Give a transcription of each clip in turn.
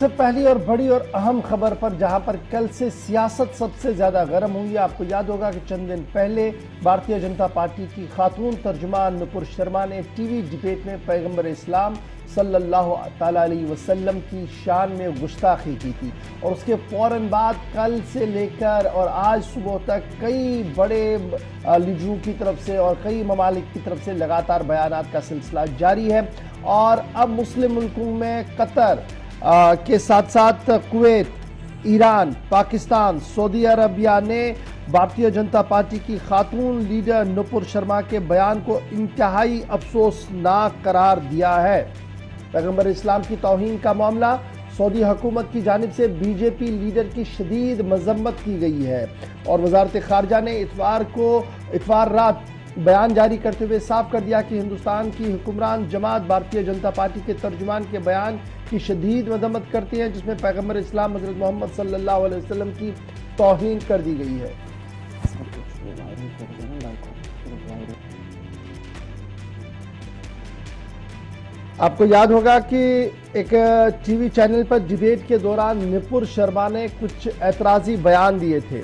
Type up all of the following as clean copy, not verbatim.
सबसे पहली और बड़ी और अहम खबर पर जहां पर कल से सियासत सबसे ज्यादा गर्म हुई। आपको याद होगा कि चंद दिन पहले भारतीय जनता पार्टी की खातून तर्जुमान नुपुर शर्मा ने टीवी डिबेट में पैगंबर इस्लाम सल्लल्लाहु अलैहि वसल्लम की शान में गुस्ताखी की थी और उसके फौरन बाद कल से लेकर और आज सुबह तक कई बड़े लीडरों की तरफ से और कई ममालिक की तरफ से लगातार बयानात का सिलसिला जारी है। और अब मुस्लिम मुल्कों में कतर के साथ साथ Kuwait, Iran, Pakistan, Saudi Arabia ने भारतीय जनता पार्टी की खातून लीडर नुपुर शर्मा के बयान को इंतहाई अफसोसनाक करार दिया है। पैगंबर इस्लाम की तौहीन का मामला, सऊदी हुकूमत की जानिब से बीजेपी लीडर की शदीद मजम्मत की गई है और वजारत खारजा ने इतवार रात बयान जारी करते हुए साफ कर दिया कि हिंदुस्तान की हुक्मरान जमात भारतीय जनता पार्टी के तर्जुमान के बयान की शदीद मजम्मत करती है, जिसमें पैगंबर इस्लाम हज़रत मोहम्मद सल्लल्लाहु अलैहि वसल्लम की तौहीन कर दी गई है। आपको याद होगा कि एक टीवी चैनल पर डिबेट के दौरान नुपुर शर्मा ने कुछ एतराजी बयान दिए थे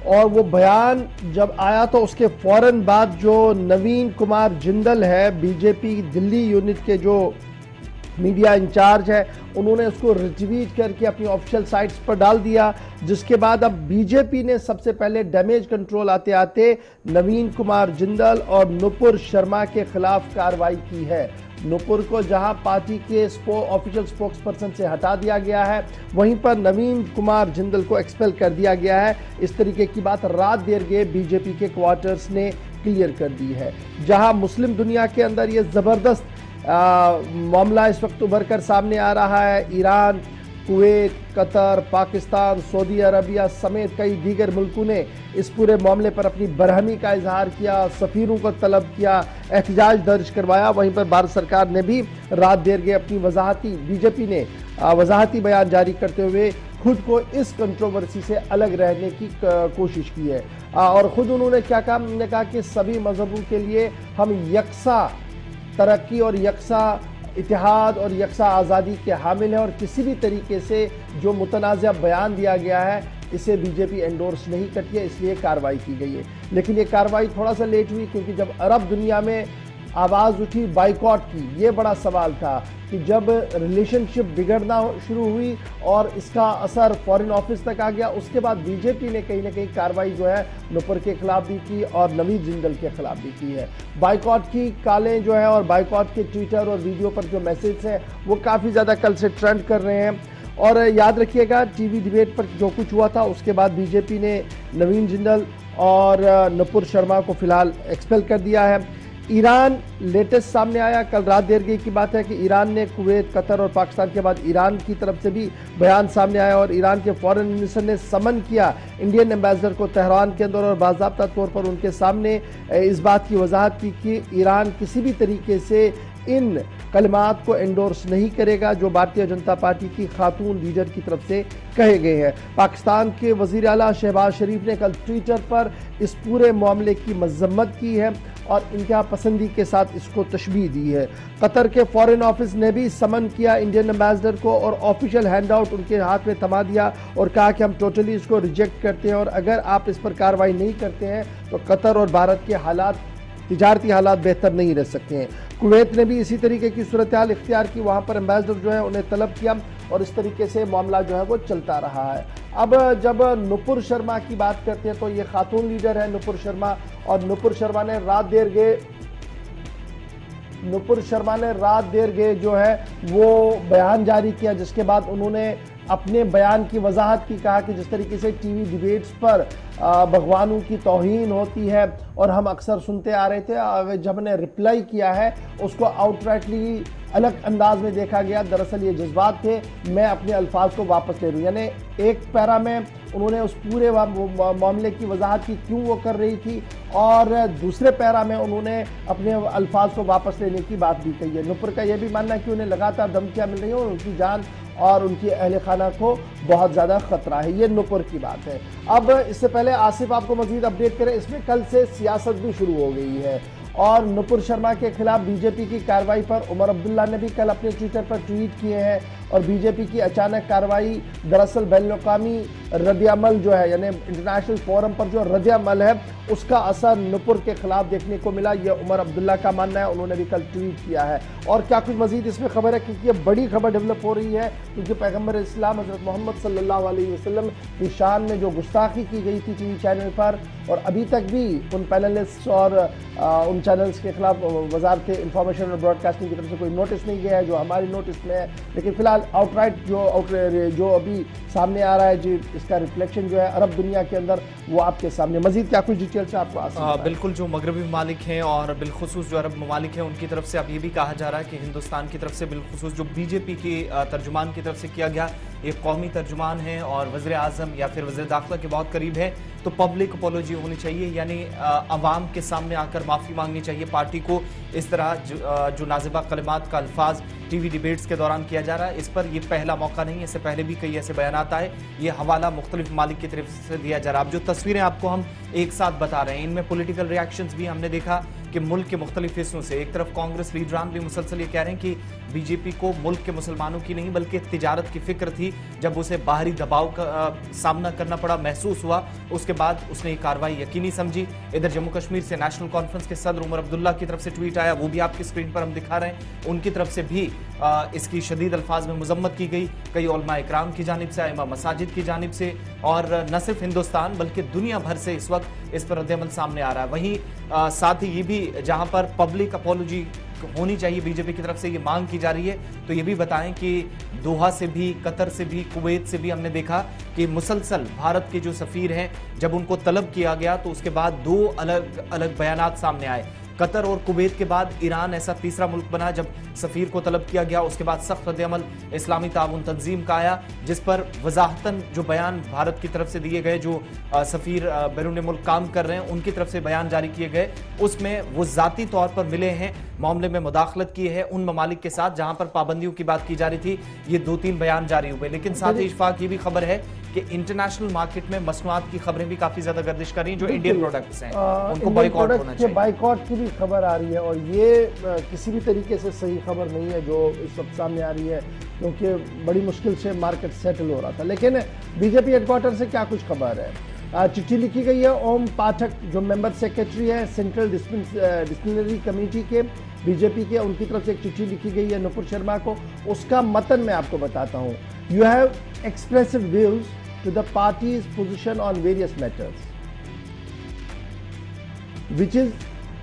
और वो बयान जब आया तो उसके फौरन बाद जो नवीन कुमार जिंदल है, बीजेपी दिल्ली यूनिट के जो मीडिया इंचार्ज है, उन्होंने उसको रिट्वीट करके अपनी ऑफिशियल साइट्स पर डाल दिया, जिसके बाद अब बीजेपी ने सबसे पहले डैमेज कंट्रोल आते आते नवीन कुमार जिंदल और नुपुर शर्मा के खिलाफ कार्रवाई की है। नुपुर को जहां पार्टी के ऑफिशियल स्पोक्स पर्सन से हटा दिया गया है, वहीं पर नवीन कुमार जिंदल को एक्सपेल कर दिया गया है। इस तरीके की बात रात देर गए बीजेपी के क्वार्टर्स ने क्लियर कर दी है। जहां मुस्लिम दुनिया के अंदर ये जबरदस्त मामला इस वक्त उभर कर सामने आ रहा है। Iran, Kuwait, Qatar, Pakistan, Saudi Arabia समेत कई दीगर मुल्कों ने इस पूरे मामले पर अपनी बरहमी का इजहार किया, सफीरों को तलब किया, एहतजाज दर्ज करवाया। वहीं पर भारत सरकार ने भी रात देर गए अपनी बीजेपी ने वजाहती बयान जारी करते हुए खुद को इस कंट्रोवर्सी से अलग रहने की कोशिश की है। और खुद उन्होंने क्या कहा, उन्होंने कहा कि सभी मजहबों के लिए हम यकसा तरक्की और यकसा इतिहाद और यकसा आज़ादी के हामिल हैं और किसी भी तरीके से जो मुतनाज़ा बयान दिया गया है इसे बीजेपी एंडोर्स नहीं करती है, इसलिए कार्रवाई की गई है। लेकिन ये कार्रवाई थोड़ा सा लेट हुई क्योंकि जब अरब दुनिया में आवाज़ उठी बाइकॉट की, ये बड़ा सवाल था कि जब रिलेशनशिप बिगड़ना शुरू हुई और इसका असर फॉरेन ऑफिस तक आ गया, उसके बाद बीजेपी ने कहीं ना कहीं कार्रवाई जो है नुपुर के खिलाफ भी की और नवीन जिंदल के खिलाफ भी की है। बाइकॉट की कालें जो है और बाइकॉट के ट्विटर और वीडियो पर जो मैसेज हैं वो काफ़ी ज़्यादा कल से ट्रेंड कर रहे हैं। और याद रखिएगा टीवी डिबेट पर जो कुछ हुआ था उसके बाद बीजेपी ने नवीन जिंदल और नुपुर शर्मा को फिलहाल एक्सपेल कर दिया है। ईरान लेटेस्ट सामने आया, कल रात देर गई की बात है कि ईरान ने कुवैत, कतर और पाकिस्तान के बाद ईरान की तरफ से भी बयान सामने आया और ईरान के फॉरेन मिनिस्टर ने समन किया इंडियन एम्बेसडर को तेहरान के अंदर और बाज़ाब्ता तौर पर उनके सामने इस बात की वजाहत की कि ईरान किसी भी तरीके से इन कलिमात को एंडोर्स नहीं करेगा जो भारतीय जनता पार्टी की खातून लीडर की तरफ से कहे गए हैं। पाकिस्तान के वज़ीर आला शहबाज शरीफ ने कल ट्विटर पर इस पूरे मामले की मजम्मत की है और इंतहा पसंदी के साथ इसको तशबीह दी है। कतर के फॉरेन ऑफिस ने भी समन किया इंडियन एम्बेसडर को और ऑफिशियल हैंडआउट उनके हाथ में थमा दिया और कहा कि हम टोटली इसको रिजेक्ट करते हैं और अगर आप इस पर कार्रवाई नहीं करते हैं तो कतर और भारत के हालात, तिजारती हालात बेहतर नहीं रह सकते हैं। कुवैत ने भी इसी तरीके की सूरत हाल इख्तियार की, वहाँ पर एम्बेसडर जो है उन्हें तलब किया और इस तरीके से मामला जो है वो चलता रहा है। अब जब नुपुर शर्मा की बात करते हैं तो ये खातून लीडर है नुपुर शर्मा और नुपुर शर्मा ने रात देर गए जो है वो बयान जारी किया, जिसके बाद उन्होंने अपने बयान की वजाहत की, कहा कि जिस तरीके से टीवी डिबेट्स पर भगवानों की तौहीन होती है और हम अक्सर सुनते आ रहे थे, जब हमने रिप्लाई किया है उसको आउटराइटली अलग अंदाज में देखा गया। दरअसल ये जज्बात थे, मैं अपने अल्फाज को वापस ले रहा हूँ। यानी एक पैरा में उन्होंने उस पूरे मामले की वजाहत की क्यों वो कर रही थी और दूसरे पैरा में उन्होंने अपने अल्फाज को वापस लेने की बात भी कही है। नुपुर का यह भी मानना है कि उन्हें लगातार धमकियां मिल रही हैं और उनकी जान और उनकी अहल खाना को बहुत ज़्यादा खतरा है। ये नुपुर की बात है। अब इससे पहले आसिफ आपको मजीद अपडेट करें, इसमें कल से सियासत भी शुरू हो गई है और नुपुर शर्मा के खिलाफ बीजेपी की कार्रवाई पर उमर अब्दुल्ला ने भी कल अपने ट्विटर पर ट्वीट किए हैं और बीजेपी की अचानक कार्रवाई दरअसल बैनुल-अक़वामी रद्द-ए-अमल जो है, यानी इंटरनेशनल फोरम पर जो रद्द-ए-अमल है, उसका असर नुपुर के खिलाफ देखने को मिला। यह उमर अब्दुल्ला का मानना है, उन्होंने भी कल ट्वीट किया है। और क्या कुछ मजीद इसमें खबर है, क्योंकि ये बड़ी खबर डेवलप हो रही है, क्योंकि पैगंबर इस्लाम हजरत मोहम्मद सल्लल्लाहु अलैहि वसल्लम की शान में जो गुस्ताखी की गई थी टीवी चैनल पर, और अभी तक भी उन पैनलिस्ट और उन चैनल्स के खिलाफ वजारत इंफॉर्मेशन और ब्रॉडकास्टिंग की तरफ से कोई नोटिस नहीं गया है, जो हमारी नोटिस में है। लेकिन फिलहाल आउटराइट जो अभी सामने आ रहा है जी, इसका रिफ्लेक्शन जो है अरब दुनिया के अंदर, वो आपके सामने। मजीद क्या कुछ डिटेल्स है आपको? बिल्कुल, जो मगरबी ममालिक हैं और बिलखुसूस जो अरब ममालिक हैं, उनकी तरफ से अब ये भी कहा जा रहा है कि हिंदुस्तान की तरफ से बिलखुसूस जो बीजेपी की तर्जुमान की तरफ से किया गया, एक कौमी तर्जुमान है और वज़ीर आज़म या फिर वज़ीर दाखिला के बहुत करीब है, तो पब्लिक अपॉलॉजी होनी चाहिए, यानी अवाम के सामने आकर माफ़ी मांगनी चाहिए पार्टी को। इस तरह जो नाज़िबा कलिमात का अल्फाज टीवी डिबेट्स के दौरान किया जा रहा है, इस पर यह पहला मौका नहीं है, इससे पहले भी कई ऐसे बयान आए। ये हवाला मुख्तलिफ ममालिक की तरफ से दिया जा रहा है। अब जो तस्वीरें आपको हम एक साथ बता रहे हैं, इनमें पॉलिटिकल रिएक्शंस भी हमने देखा कि मुल्क के मुख्तलिफ हिस्सों से, एक तरफ कांग्रेस लीडरान भी मुसलसल ये कह रहे हैं कि बीजेपी को मुल्क के मुसलमानों की नहीं बल्कि तिजारत की फिक्र थी। जब उसे बाहरी दबाव का सामना करना पड़ा, महसूस हुआ, उसके बाद उसने ये कार्रवाई यकीनी समझी। इधर जम्मू कश्मीर से नेशनल कॉन्फ्रेंस के सदर उमर अब्दुल्ला की तरफ से ट्वीट आया, वो भी आपकी स्क्रीन पर हम दिखा रहे हैं। उनकी तरफ से भी इसकी शदीद अल्फाज में मजम्मत की गई, कई उलमा इकराम की जानिब से, आइमा मसाजिद की जानिब से, और न सिर्फ हिंदुस्तान बल्कि दुनिया भर से इस वक्त इस पर रद्द-ए-अमल सामने आ रहा है। वहीं साथ ही ये भी, जहां पर पब्लिक अपॉलॉजी होनी चाहिए बीजेपी की तरफ से ये मांग की जा रही है, तो ये भी बताएं कि दोहा से भी, कतर से भी, कुवैत से भी हमने देखा कि मुसलसल भारत के जो सफीर हैं, जब उनको तलब किया गया तो उसके बाद दो अलग अलग बयानात सामने आए। कतर और कुवैत के बाद ईरान ऐसा तीसरा मुल्क बना जब सफीर को तलब किया गया। उसके बाद सख्त रद्द-ए-अमल इस्लामी ताउन तंजीम का आया, जिस पर वजाहतन जो बयान भारत की तरफ से दिए गए, जो सफीर बैरून मुल्क काम कर रहे हैं उनकी तरफ से बयान जारी किए गए, उसमें वो जाती तौर पर मिले हैं, मामले में मुदाखलत की है उन ममालिक के साथ जहां पर पाबंदियों की बात की जा रही थी। ये 2-3 बयान जारी हुए। लेकिन साथ ही इशफाक ये भी खबर है कि इंटरनेशनल मार्केट में मसनूआत की खबरें भी काफी ज्यादा गर्दिश कर रही हैं, जो इंडियन प्रोडक्ट्स हैं उनको बॉयकॉट होना चाहिए। बाइकॉट की भी खबर आ रही है, और ये किसी भी तरीके से सही खबर नहीं है जो इस वक्त सामने आ रही है, क्योंकि बड़ी मुश्किल से मार्केट सेटल हो रहा था। लेकिन बीजेपी हेडक्वार्टर से क्या कुछ खबर है? चिट्ठी लिखी गई है ओम पाठक, जो मेंबर सेक्रेटरी है सेंट्रल डिसिप्लिनरी कमेटी के बीजेपी के, उनकी तरफ से एक चिट्ठी लिखी गई है नुपुर शर्मा को। उसका मतन मैं आपको बताता हूं। You have expressive views to the parties position on various matters which is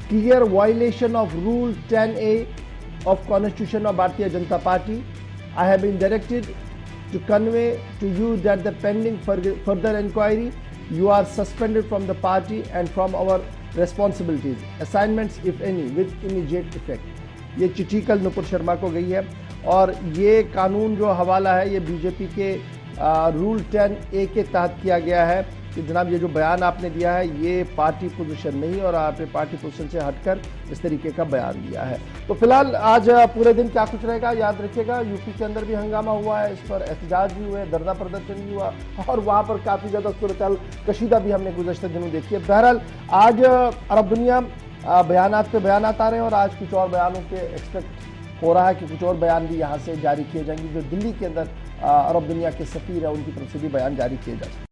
clear violation of Rule 10A of Constitution of Bharatiya Janata Party. I have been directed to convey to you that the pending further inquiry, you are suspended from the party and from our responsibilities, assignments if any, with immediate effect. ये चिट्ठी कल नुपुर शर्मा को गई है, और ये कानून जो हवाला है ये बीजेपी के रूल 10A के तहत किया गया है कि जनाब ये जो बयान आपने दिया है ये पार्टी पोजीशन नहीं, और आपने पार्टी पोजीशन से हटकर इस तरीके का बयान दिया है। तो फिलहाल आज पूरे दिन क्या कुछ रहेगा याद रखिएगा। यूपी के अंदर भी हंगामा हुआ है, इस पर एहतजाज भी हुए, धरना प्रदर्शन भी हुआ, और वहाँ पर काफ़ी ज़्यादा सूरत कशीदा भी हमने गुज़श्ता दिनों देखी है। बहरहाल आज अरब दुनिया बयानात पे बयानात आ रहे हैं, और आज कुछ और बयानों के एक्सपेक्ट हो रहा है कि कुछ और बयान भी यहाँ से जारी किए जाएंगे, जो दिल्ली के अंदर अरब दुनिया के सफीर है उनकी तरफ से भी बयान जारी किए जा सकते हैं।